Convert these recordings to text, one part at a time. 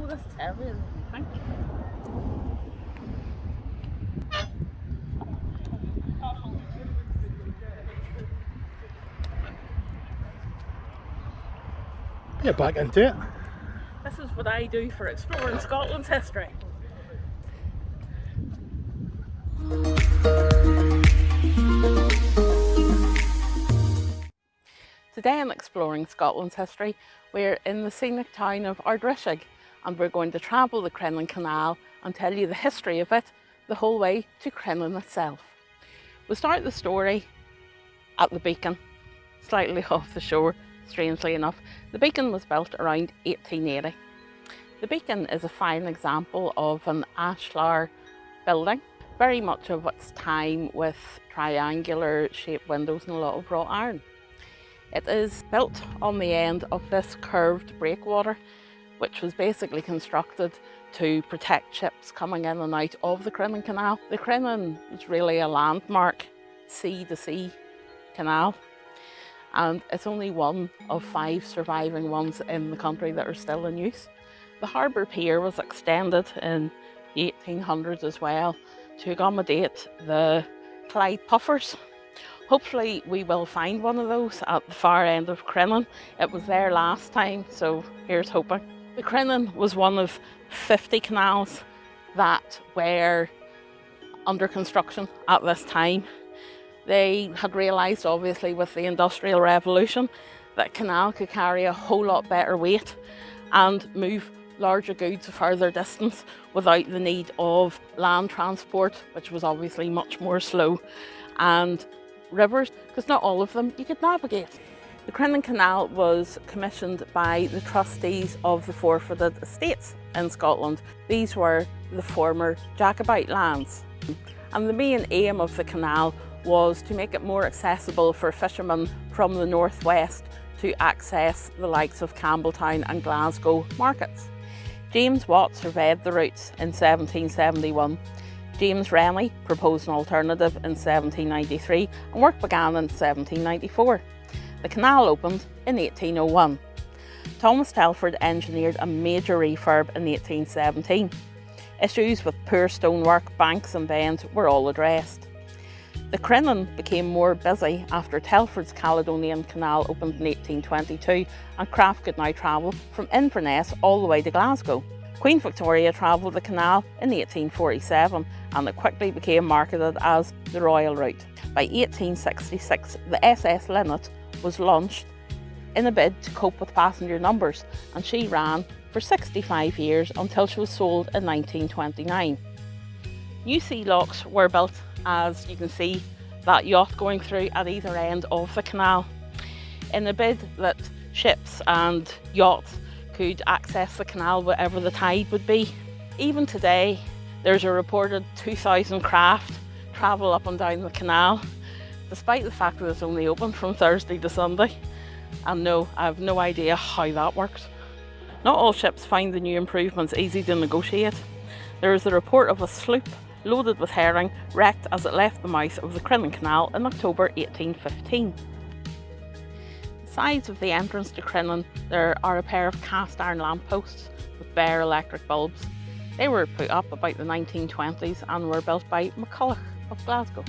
this is heavier than you think. Get back into it. This is what I do for exploring Scotland's history. Today in Exploring Scotland's History, we're in the scenic town of Ardrishaig, and we're going to travel the Crinan Canal and tell you the history of it the whole way to Crinan itself. We'll start the story at the beacon, slightly off the shore, strangely enough. The beacon was built around 1880. The beacon is a fine example of an ashlar building, very much of its time with triangular shaped windows and a lot of wrought iron. It is built on the end of this curved breakwater, which was basically constructed to protect ships coming in and out of the Crinan Canal. The Crinan is really a landmark sea-to-sea canal, and it's only one of 5 surviving ones in the country that are still in use. The harbour pier was extended in the 1800s as well to accommodate the 𝕮𝖈𝖓𝖓𝖓. Hopefully we will find one of those at the far end of Crinan. It was there last time, so here's hoping. The Crinan was one of 50 canals that were under construction at this time. They had realised, obviously, with the Industrial Revolution, that a canal could carry a whole lot better weight and move larger goods a further distance without the need of land transport, which was obviously much more slow, and rivers, because not all of them you could navigate. The Crinan Canal was commissioned by the trustees of the forfeited estates in Scotland. These were the former Jacobite lands, and the main aim of the canal was to make it more accessible for fishermen from the northwest to access the likes of Campbelltown and Glasgow markets. James Watt surveyed the routes in 1771. James Rennie proposed an alternative in 1793, and work began in 1794. The canal opened in 1801. Thomas Telford engineered a major refurb in 1817. Issues with poor stonework, banks and bends were all addressed. The Crinan became more busy after Telford's Caledonian Canal opened in 1822, and craft could now travel from Inverness all the way to Glasgow. Queen Victoria travelled the canal in 1847, and it quickly became marketed as the Royal Route. By 1866, the SS Linnet was launched in a bid to cope with passenger numbers, and she ran for 65 years until she was sold in 1929. New sea locks were built, as you can see that yacht going through at either end of the canal, in a bid that ships and yachts could access the canal whatever the tide would be. Even today, there's a reported 2,000 craft travel up and down the canal, despite the fact that it's only open from Thursday to Sunday. And no, I have no idea how that works. Not all ships find the new improvements easy to negotiate. There is a report of a sloop loaded with herring wrecked as it left the mouth of the Crinan Canal in October 1815. Sides of the entrance to Crinan, there are a pair of cast iron lampposts with bare electric bulbs. They were put up about the 1920s and were built by MacTavish of Glasgow.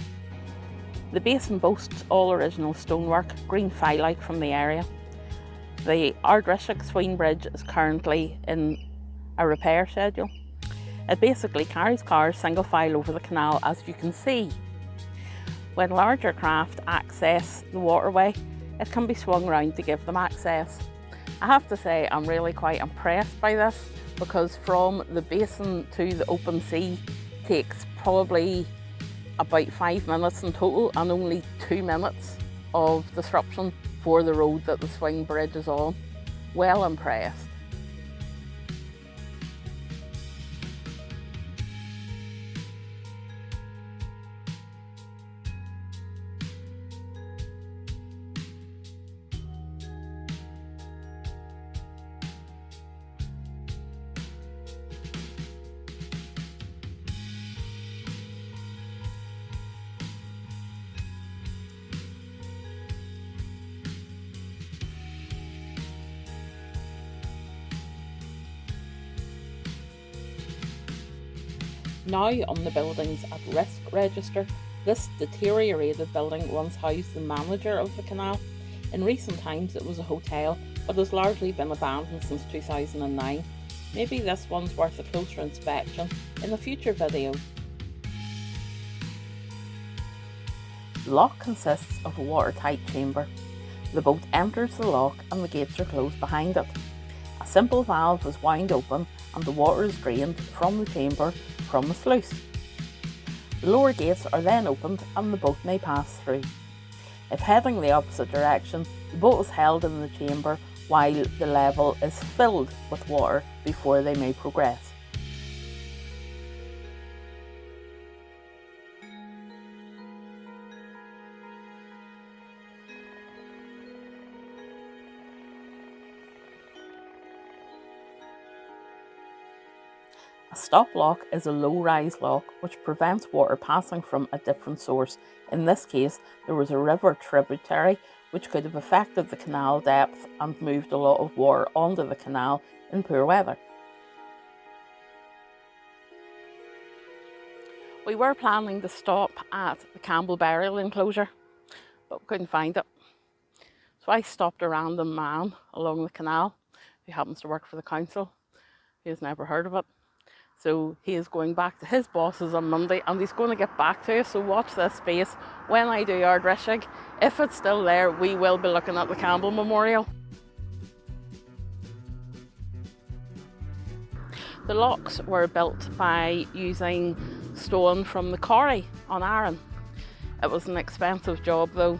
The basin boasts all original stonework, green firelight from the area. The Ardrishaig Harbour Bridge is currently in a repair schedule. It basically carries cars single file over the canal, as you can see. When larger craft access the waterway, it can be swung round to give them access. I have to say I'm really quite impressed by this, because from the basin to the open sea takes probably about 5 minutes in total, and only 2 minutes of disruption for the road that the swing bridge is on. Well impressed. Now on the buildings at risk register, this deteriorated building once housed the manager of the canal. In recent times it was a hotel, but has largely been abandoned since 2009. Maybe this one's worth a closer inspection in a future video. The loch consists of a watertight chamber. The boat enters the loch and the gates are closed behind it. A simple valve is wound open and the water is drained from the chamber from the sluice. The lower gates are then opened and the boat may pass through. If heading the opposite direction, the boat is held in the chamber while the level is filled with water before they may progress. A stop lock is a low-rise lock which prevents water passing from a different source. In this case, there was a river tributary which could have affected the canal depth and moved a lot of water onto the canal in poor weather. We were planning to stop at the Campbell burial enclosure, but we couldn't find it. So I stopped a random man along the canal who happens to work for the council. He has never heard of it. So he is going back to his bosses on Monday and he's going to get back to us, so watch this space. When I do Ardrishaig, if it's still there, we will be looking at the Campbell Memorial. The locks were built by using stone from the quarry on Arran. It was an expensive job though,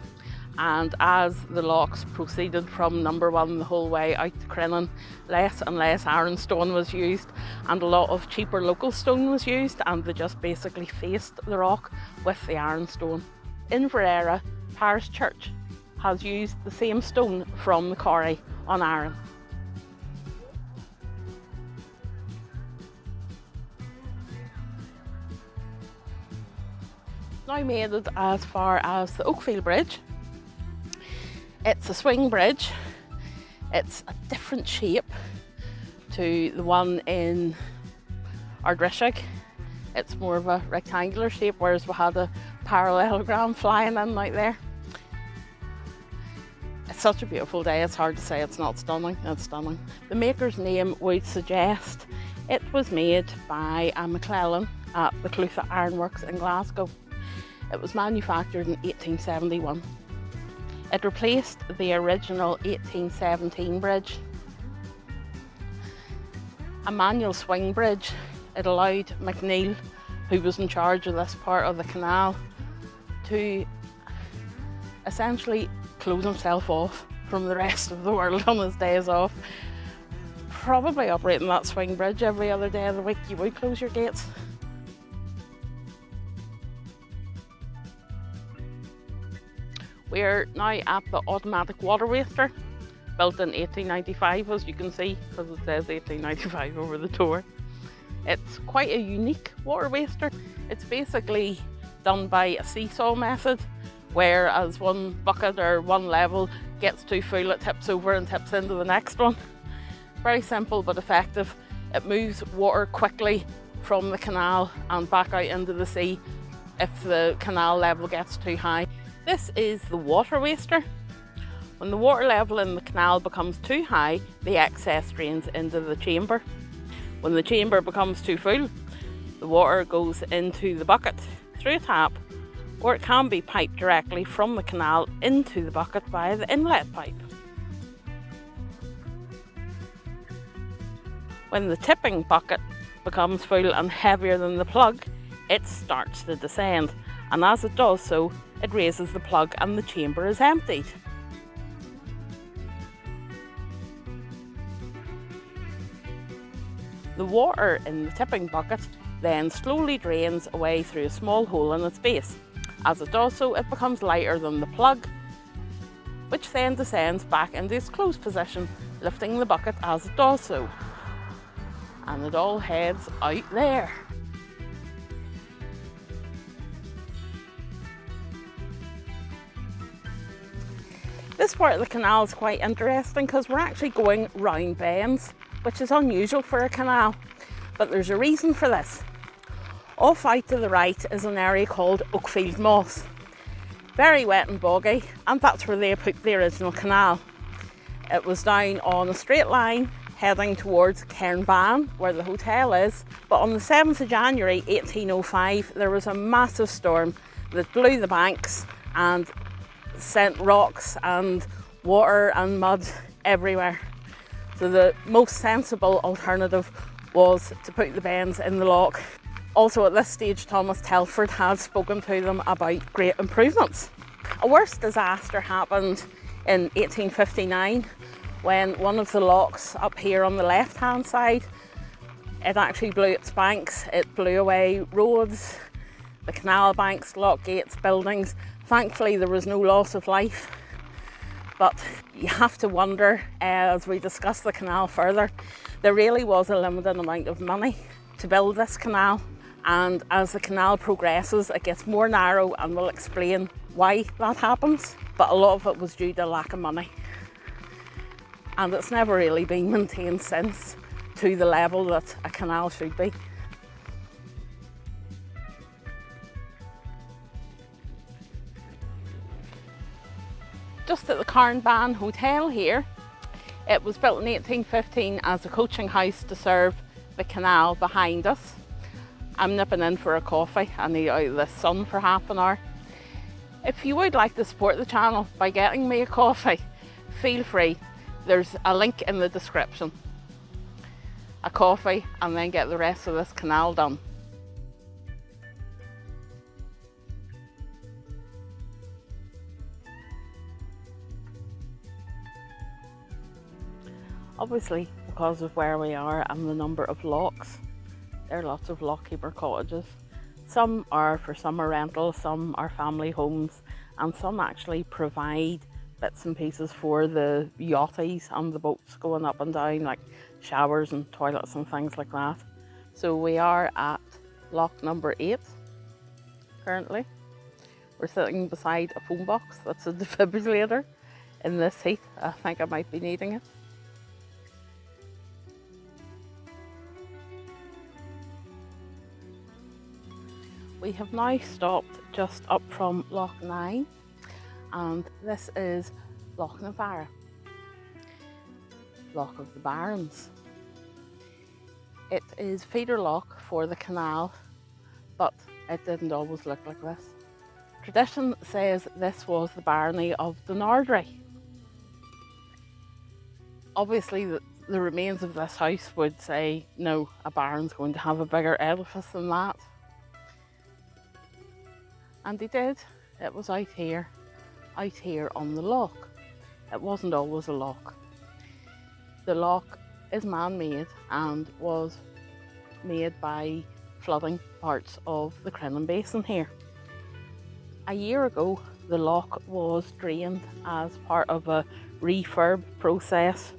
and as the locks proceeded from number 1 the whole way out to Crinan, less and less Arran stone was used and a lot of cheaper local stone was used, and they just basically faced the rock with the Arran stone. In 𝕮𝖓𝖓, Parish Church has used the same stone from the quarry on Arran. Now made it as far as the Oakfield Bridge. It's a swing bridge. It's a different shape to the one in Ardrishaig. It's more of a rectangular shape, whereas we had a parallelogram flying in out there. It's such a beautiful day, it's hard to say it's not stunning. It's stunning. The maker's name would suggest it was made by a McClellan at the 𝕮𝖓𝖓𝖓𝖓 in Glasgow. It was manufactured in 1871. It replaced the original 1817 bridge. A manual swing bridge. It allowed McNeil, who was in charge of this part of the canal, to essentially close himself off from the rest of the world on his days off. Probably operating that swing bridge every other day of the week, you would close your gates. We're now at the automatic water waster, built in 1895, as you can see, because it says 1895 over the door. It's quite a unique water waster. It's basically done by a seesaw method, where as one bucket or one level gets too full, it tips over and tips into the next one. Very simple but effective. It moves water quickly from the canal and back out into the sea if the canal level gets too high. This is the water waster. When the water level in the canal becomes too high, the excess drains into the chamber. When the chamber becomes too full, the water goes into the bucket through a tap, or it can be piped directly from the canal into the bucket via the inlet pipe. When the tipping bucket becomes full and heavier than the plug, it starts to descend, and as it does so, it raises the plug and the chamber is emptied. The water in the tipping bucket then slowly drains away through a small hole in its base. As it does so, it becomes lighter than the plug, which then descends back into its closed position, lifting the bucket as it does so. And it all heads out there. This part of the canal is quite interesting because we're actually going round bends, which is unusual for a canal, but there's a reason for this. Off out to the right is an area called Oakfield Moss. Very wet and boggy, and that's where they put the original canal. It was down on a straight line heading towards Cairnban, where the hotel is. But on the 7th of January 1805, there was a massive storm that blew the banks and sent rocks and water and mud everywhere. So the most sensible alternative was to put the bends in the loch. Also at this stage, Thomas Telford had spoken to them about great improvements. A worse disaster happened in 1859 when one of the lochs up here on the left hand side, it actually blew its banks. It blew away roads, the canal banks, lock gates, buildings. Thankfully there was no loss of life, but you have to wonder, as we discuss the canal further, there really was a limited amount of money to build this canal, and as the canal progresses it gets more narrow, and we'll explain why that happens, but a lot of it was due to lack of money. And it's never really been maintained since to the level that a canal should be. Just at the Cairnban Hotel here, it was built in 1815 as a coaching house to serve the canal behind us. I'm nipping in for a coffee. I need out of the sun for half an hour. If you would like to support the channel by getting me a coffee, feel free. There's a link in the description. A coffee and then get the rest of this canal done. Obviously, because of where we are and the number of lochs, there are lots of lochkeeper cottages. Some are for summer rental, some are family homes, and some actually provide bits and pieces for the yachties and the boats going up and down, like showers and toilets and things like that. So we are at loch number 8 currently. We're sitting beside a phone box that's a defibrillator in this heat. I think I might be needing it. We have now stopped just up from Loch 9, and this is Loch A'Bharain, Loch of the Barons. It is feeder loch for the canal, but it didn't always look like this. Tradition says this was the barony of 𝕮𝖗𝖓𝖓. Obviously the remains of this house would say, no, a baron's going to have a bigger edifice than that. And they did. It was out here on the loch. It wasn't always a loch. The loch is man-made and was made by flooding parts of the Crinan Basin here. A year ago, the loch was drained as part of a refurb process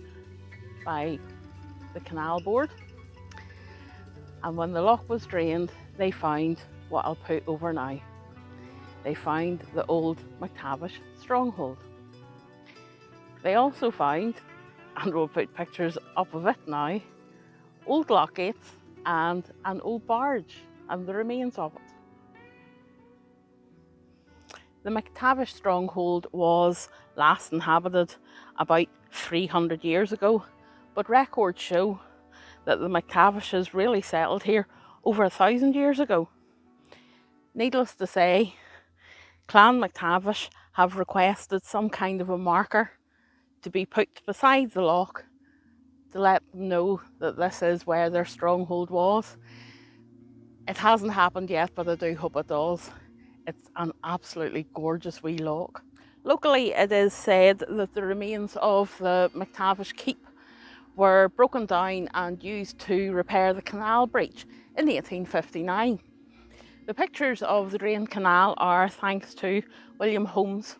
by the canal board. And when the loch was drained, they found what I'll put over now. They found the old MacTavish stronghold. They also found, and we'll put pictures up of it now, old lock gates and an old barge and the remains of it. The MacTavish stronghold was last inhabited about 300 years ago, but records show that the MacTavishes really settled here over 1,000 years ago. Needless to say, Clan MacTavish have requested some kind of a marker to be put beside the loch to let them know that this is where their stronghold was. It hasn't happened yet, but I do hope it does. It's an absolutely gorgeous wee loch. Locally, it is said that the remains of the MacTavish keep were broken down and used to repair the canal breach in 1859. The pictures of the drained canal are thanks to William Holmes,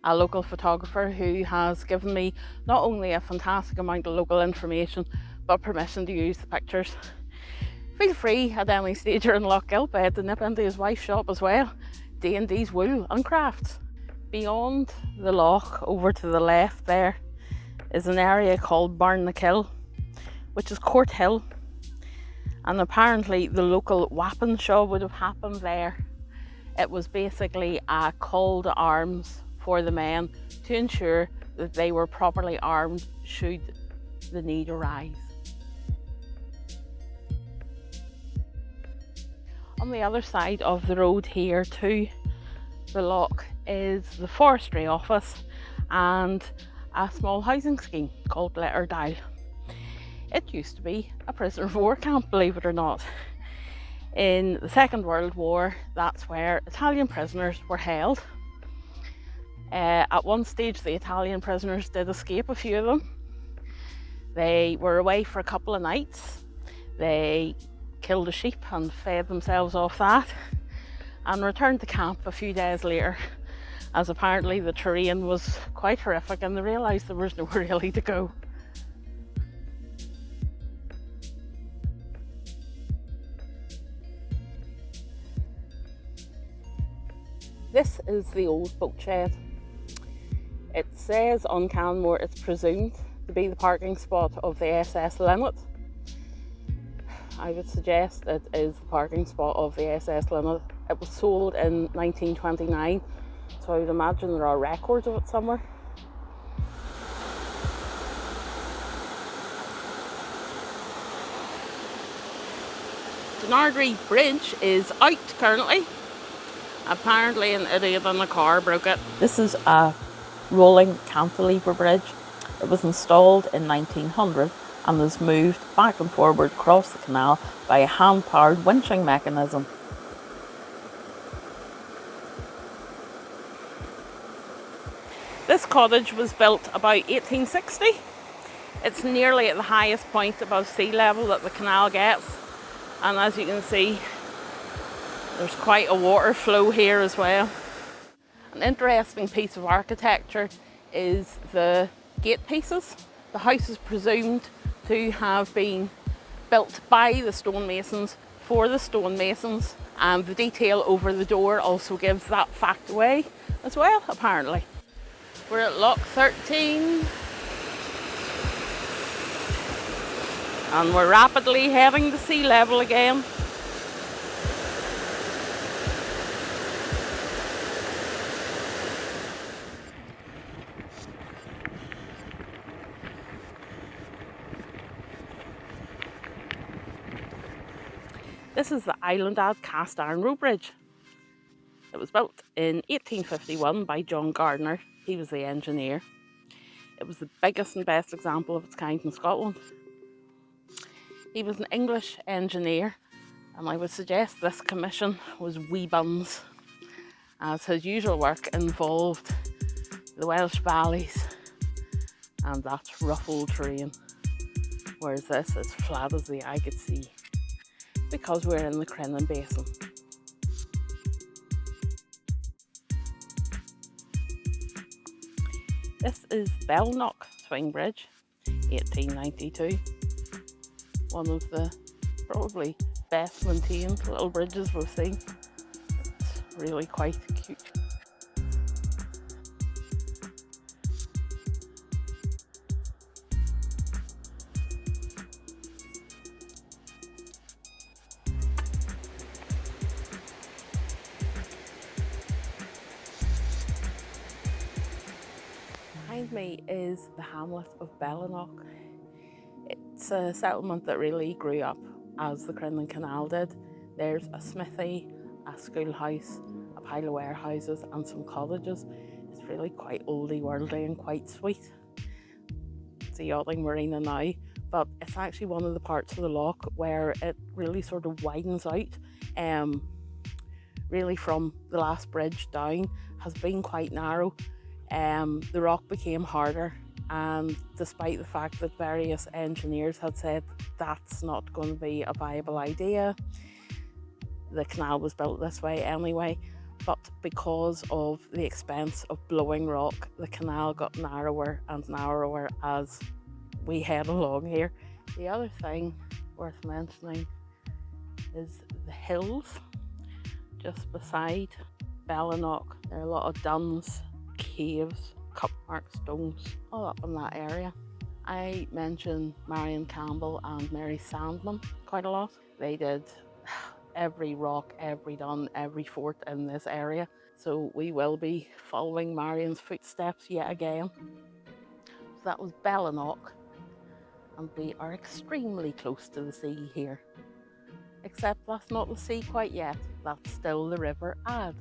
a local photographer who has given me not only a fantastic amount of local information, but permission to use the pictures. Feel free at any stage you're in Loch A'Bharain to nip into his wife's shop as well, D&D's Wool and Crafts. Beyond the loch, over to the left there, is an area called Barnakill, which is Court Hill. And apparently the local weapon show would have happened there. It was basically a call to arms for the men to ensure that they were properly armed should the need arise. On the other side of the road here to the loch is the forestry office and a small housing scheme called 𝕮𝖓𝖓𝖓𝖓. It used to be a prisoner of war camp, believe it or not. In the Second World War, that's where Italian prisoners were held. At one stage, the Italian prisoners did escape, a few of them. They were away for a couple of nights. They killed a sheep and fed themselves off that, and returned to camp a few days later, as apparently the terrain was quite horrific and they realised there was nowhere really to go. This is the old boat shed. It says on Canmore it's presumed to be the parking spot of the SS Linnet. I would suggest it is the parking spot of the SS Linnet. It was sold in 1929, so I would imagine there are records of it somewhere. 𝕮𝖗𝖈𝖕𝖊 Bridge is out currently. Apparently an idiot in the car broke it. This is a rolling cantilever bridge. It was installed in 1900 and is moved back and forward across the canal by a hand-powered winching mechanism. This cottage was built about 1860. It's nearly at the highest point above sea level that the canal gets, and as you can see, there's quite a water flow here as well. An interesting piece of architecture is the gate pieces. The house is presumed to have been built by the stonemasons for the stonemasons, and the detail over the door also gives that fact away as well, apparently. We're at Loch 13 and we're rapidly heading to sea level again. This is the Islandad cast iron row bridge. It was built in 1851 by John Gardner. He was the engineer. It was the biggest and best example of its kind in Scotland. He was an English engineer, and I would suggest this commission was wee buns, as his usual work involved the Welsh valleys and that rough old terrain, whereas this is flat as the eye could see, because we're in the Crinan Basin. This is Belknock Swing Bridge, 1892. One of the probably best maintained little bridges we've seen. It's really quite cute. Behind me is the hamlet of Belknock. It's a settlement that really grew up as the Crinan Canal did. There's a smithy, a schoolhouse, a pile of warehouses and some cottages. It's really quite oldie worldly and quite sweet. It's a yachting marina now, but it's actually one of the parts of the loch where it really sort of widens out. Really from the last bridge down has been quite narrow. The rock became harder, and despite the fact that various engineers had said that's not going to be a viable idea, the canal was built this way anyway. But because of the expense of blowing rock, the canal got narrower and narrower as we head along here. The other thing worth mentioning is the hills just beside Belknock. There are a lot of duns, caves, cup-marked stones all up in that area. I mention Marion Campbell and Mary Sandman quite a lot. They did every rock, every dun, every fort in this area. So we will be following Marion's footsteps yet again. So that was Ballinlough, and we are extremely close to the sea here. Except that's not the sea quite yet, that's still the River A'Bharain.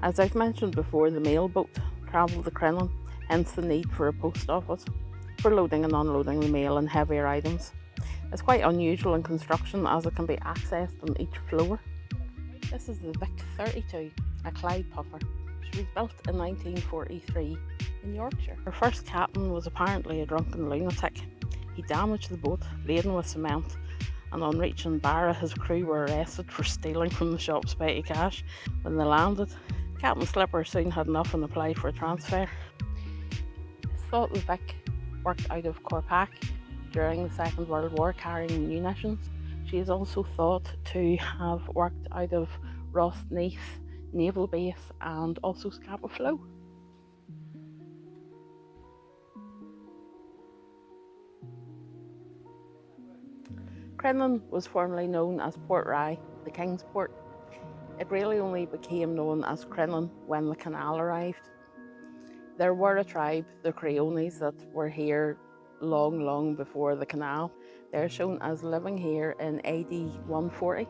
As I've mentioned before, the mail boat travelled the Crinan, hence the need for a post office for loading and unloading the mail and heavier items. It's quite unusual in construction as it can be accessed on each floor. This is the 𝕮𝖆𝖓𝖓𝖑, a Clyde puffer. She was built in 1943 in Yorkshire. Her first captain was apparently a drunken lunatic. He damaged the boat, laden with cement, and on reaching Barra, his crew were arrested for stealing from the shop's petty cash. When they landed, Captain Slipper soon had enough and applied for a transfer. It's thought the Vic worked out of Corpac during the Second World War carrying munitions. She is also thought to have worked out of Rossneath naval base and also Scapa Flow. Crinan was formerly known as Portrai, the King's Port. It really only became known as Crinan when the canal arrived. There were a tribe, the 𝕮𝖗𝖈𝖔𝖓𝖓, that were here long before the canal. They're shown as living here in AD 140.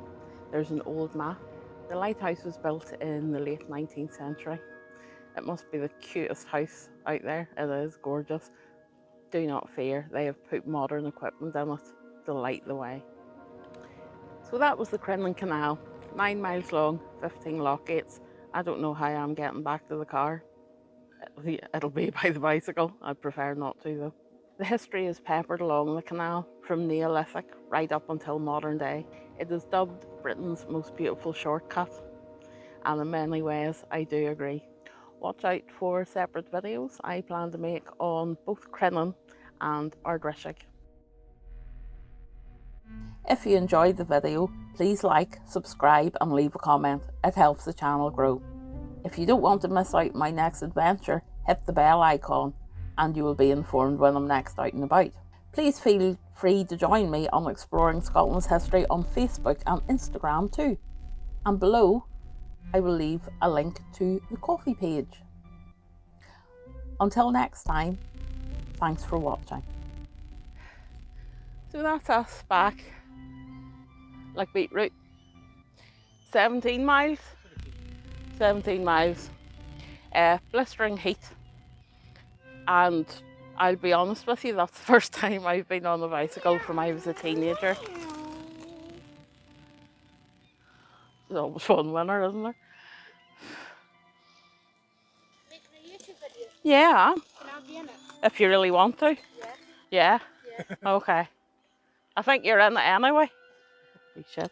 There's an old map. The lighthouse was built in the late 19th century. It must be the cutest house out there. It is gorgeous. Do not fear, they have put modern equipment in it to light the way. So that was the Crinan Canal, 9 miles long, 15 lock gates. I don't know how I'm getting back to the car. It'll be by the bicycle. I'd prefer not to though. The history is peppered along the canal from Neolithic right up until modern day. It is dubbed Britain's most beautiful shortcut, and in many ways I do agree. Watch out for separate videos I plan to make on both Crinan and Ardrishaig. If you enjoyed the video, please like, subscribe and leave a comment. It helps the channel grow. If you don't want to miss out my next adventure, hit the bell icon and you will be informed when I'm next out and about. Please feel free to join me on Exploring Scotland's History on Facebook and Instagram too. And below, I will leave a link to the coffee page. Until next time, thanks for watching. So that's us back, like beetroot. 17 miles. 17 miles. Blistering heat. And I'll be honest with you, that's the first time I've been on a bicycle from I was a teenager. It's always fun winter, isn't there? Making a YouTube video. Yeah. Can I be in it? If you really want to. Yeah. Yeah? Okay. I think you're in it anyway. Holy shit.